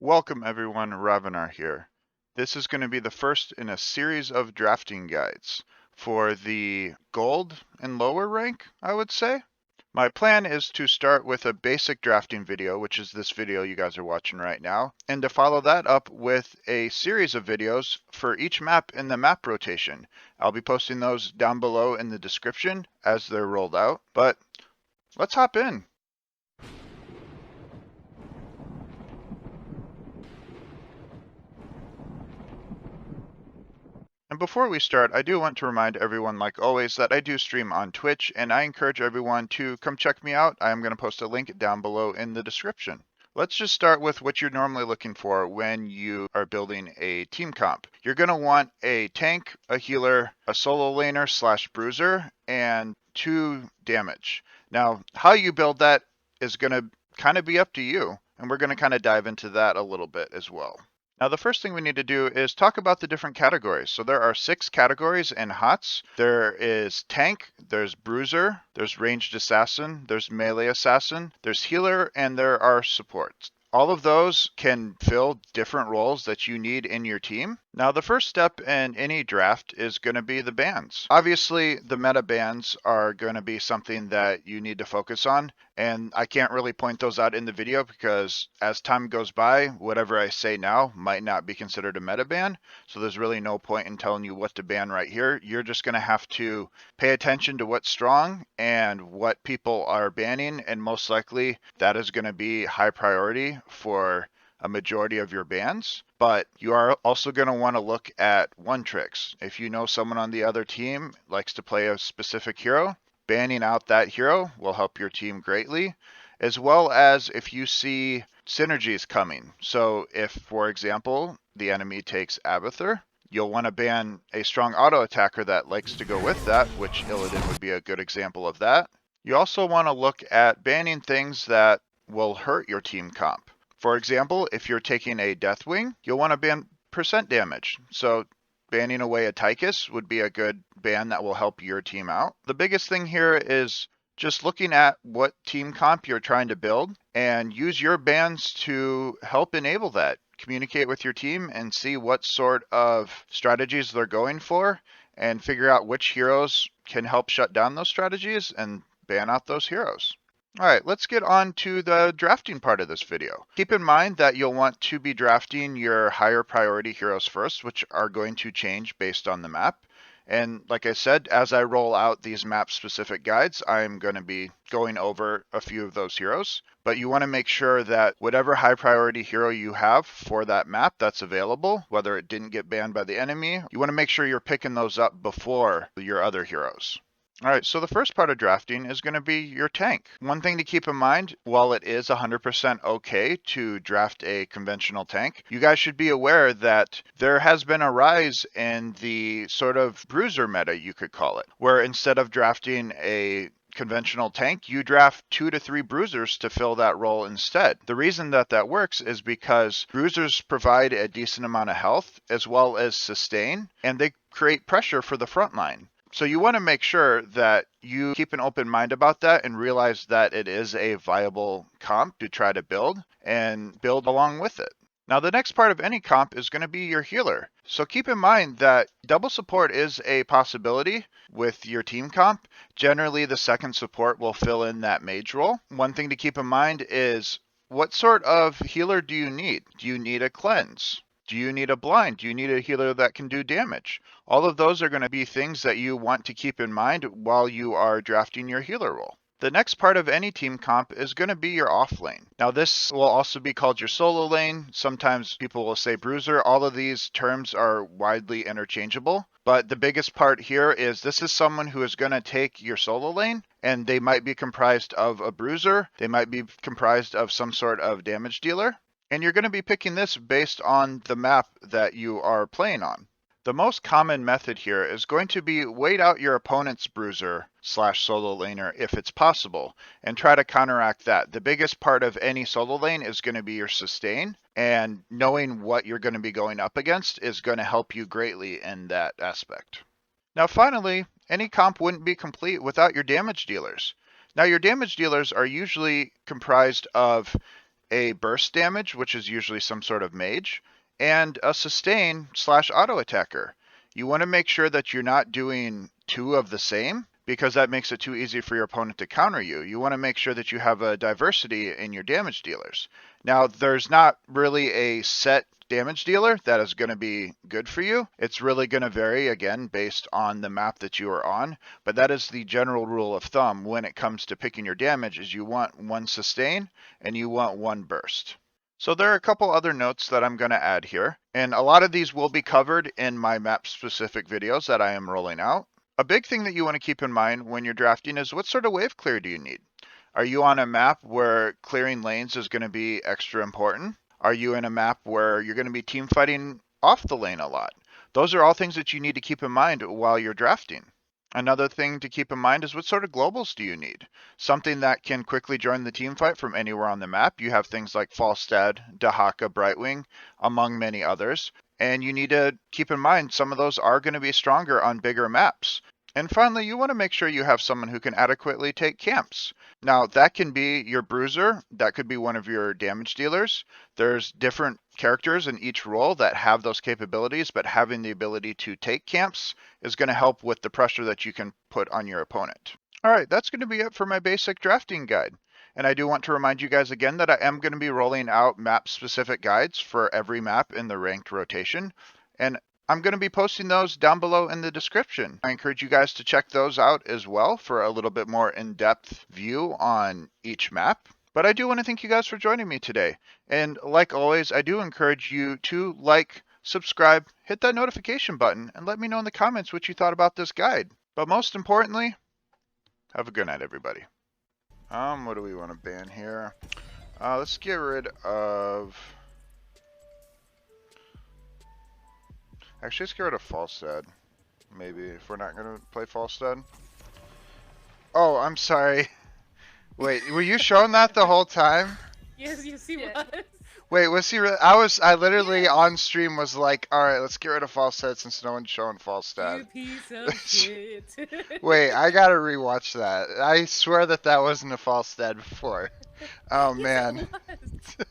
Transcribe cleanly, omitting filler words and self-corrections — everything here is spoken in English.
Welcome everyone, Ravenar here. This is going to be the first in a series of drafting guides for the gold and lower rank, I would say. My plan is to start with a basic drafting video, which is this video you guys are watching right now, and to follow that up with a series of videos for each map in the map rotation. I'll be posting those down below in the description as they're rolled out, but let's hop in. And before we start, I do want to remind everyone, like always, that I do stream on Twitch, and I encourage everyone to come check me out. I am going to post a link down below in the description. Let's just start with what you're normally looking for when you are building a team comp. You're going to want a tank, a healer, a solo laner slash bruiser, and 2 damage. Now, how you build that is going to kind of be up to you, and we're going to kind of dive into that a little bit as well. Now, the first thing we need to do is talk about the different categories. So there are 6 categories in HOTS. There is tank, there's bruiser, there's ranged assassin, there's melee assassin, there's healer, and there are supports. All of those can fill different roles that you need in your team. Now, the first step in any draft is going to be the bans. Obviously, the meta bans are going to be something that you need to focus on, and I can't really point those out in the video because as time goes by, whatever I say now might not be considered a meta ban, so there's really no point in telling you what to ban right here. You're just going to have to pay attention to what's strong and what people are banning, and most likely that is going to be high priority for a majority of your bans. But you are also going to want to look at one tricks. If you know someone on the other team likes to play a specific hero, banning out that hero will help your team greatly, as well as if you see synergies coming. So if, for example, the enemy takes Abathur, you'll want to ban a strong auto attacker that likes to go with that, which Illidan would be a good example of that. You also want to look at banning things that will hurt your team comp. For example, if you're taking a Deathwing, you'll want to ban percent damage. So banning away a Tychus would be a good ban that will help your team out. The biggest thing here is just looking at what team comp you're trying to build and use your bans to help enable that. Communicate with your team and see what sort of strategies they're going for and figure out which heroes can help shut down those strategies and ban out those heroes. All right, let's get on to the drafting part of this video. Keep in mind that you'll want to be drafting your higher priority heroes first, which are going to change based on the map. And like I said, as I roll out these map specific guides, I'm going to be going over a few of those heroes. But you want to make sure that whatever high priority hero you have for that map that's available, whether it didn't get banned by the enemy, you want to make sure you're picking those up before your other heroes. All right, so the first part of drafting is going to be your tank. One thing to keep in mind, while it is 100% okay to draft a conventional tank, you guys should be aware that there has been a rise in the sort of bruiser meta, you could call it, where instead of drafting a conventional tank, you draft 2 to 3 bruisers to fill that role instead. The reason that that works is because bruisers provide a decent amount of health as well as sustain, and they create pressure for the front line. So you want to make sure that you keep an open mind about that and realize that it is a viable comp to try to build and build along with it. Now, the next part of any comp is going to be your healer. So keep in mind that double support is a possibility with your team comp. Generally, the second support will fill in that mage role. One thing to keep in mind is what sort of healer do you need? Do you need a cleanse? Do you need a blind? Do you need a healer that can do damage? All of those are going to be things that you want to keep in mind while you are drafting your healer role. The next part of any team comp is going to be your offlane. Now, this will also be called your solo lane. Sometimes people will say bruiser. All of these terms are widely interchangeable. But the biggest part here is this is someone who is going to take your solo lane, and they might be comprised of a bruiser. They might be comprised of some sort of damage dealer. And you're going to be picking this based on the map that you are playing on. The most common method here is going to be wait out your opponent's bruiser slash solo laner if it's possible and try to counteract that. The biggest part of any solo lane is going to be your sustain, and knowing what you're going to be going up against is going to help you greatly in that aspect. Now finally, any comp wouldn't be complete without your damage dealers. Now your damage dealers are usually comprised of a burst damage, which is usually some sort of mage, and a sustain slash auto attacker. You want to make sure that you're not doing two of the same because that makes it too easy for your opponent to counter you. You want to make sure that you have a diversity in your damage dealers. Now, there's not really a set damage dealer that is going to be good for you. It's really going to vary, again, based on the map that you are on, but that is the general rule of thumb when it comes to picking your damage is you want one sustain and you want one burst. So there are a couple other notes that I'm going to add here, and a lot of these will be covered in my map-specific videos that I am rolling out. A big thing that you want to keep in mind when you're drafting is what sort of wave clear do you need? Are you on a map where clearing lanes is going to be extra important? Are you in a map where you're going to be team fighting off the lane a lot? Those are all things that you need to keep in mind while you're drafting. Another thing to keep in mind is what sort of globals do you need? Something that can quickly join the team fight from anywhere on the map. You have things like Falstad, Dahaka, Brightwing, among many others. And you need to keep in mind some of those are going to be stronger on bigger maps. And finally, you want to make sure you have someone who can adequately take camps. Now, that can be your bruiser, that could be one of your damage dealers. There's different characters in each role that have those capabilities, but having the ability to take camps is going to help with the pressure that you can put on your opponent. All right, that's going to be it for my basic drafting guide. And I do want to remind you guys again that I am going to be rolling out map-specific guides for every map in the ranked rotation. And I'm going to be posting those down below in the description. I encourage you guys to check those out as well for a little bit more in-depth view on each map. But I do want to thank you guys for joining me today. And like always, I do encourage you to like, subscribe, hit that notification button, and let me know in the comments what you thought about this guide. But most importantly, have a good night, everybody. What do we want to ban here? Let's get rid of... Actually, let's get rid of Falstad. Maybe, if we're not going to play Falstad. Oh, I'm sorry. Wait, were you showing that the whole time? Yes, he was. Wait, was he really? I literally on stream was like, alright, let's get rid of Falstad since no one's showing Falstad. You piece of shit. Wait, I gotta rewatch that. I swear that wasn't a Falstad before. Oh, Yes, man. it was.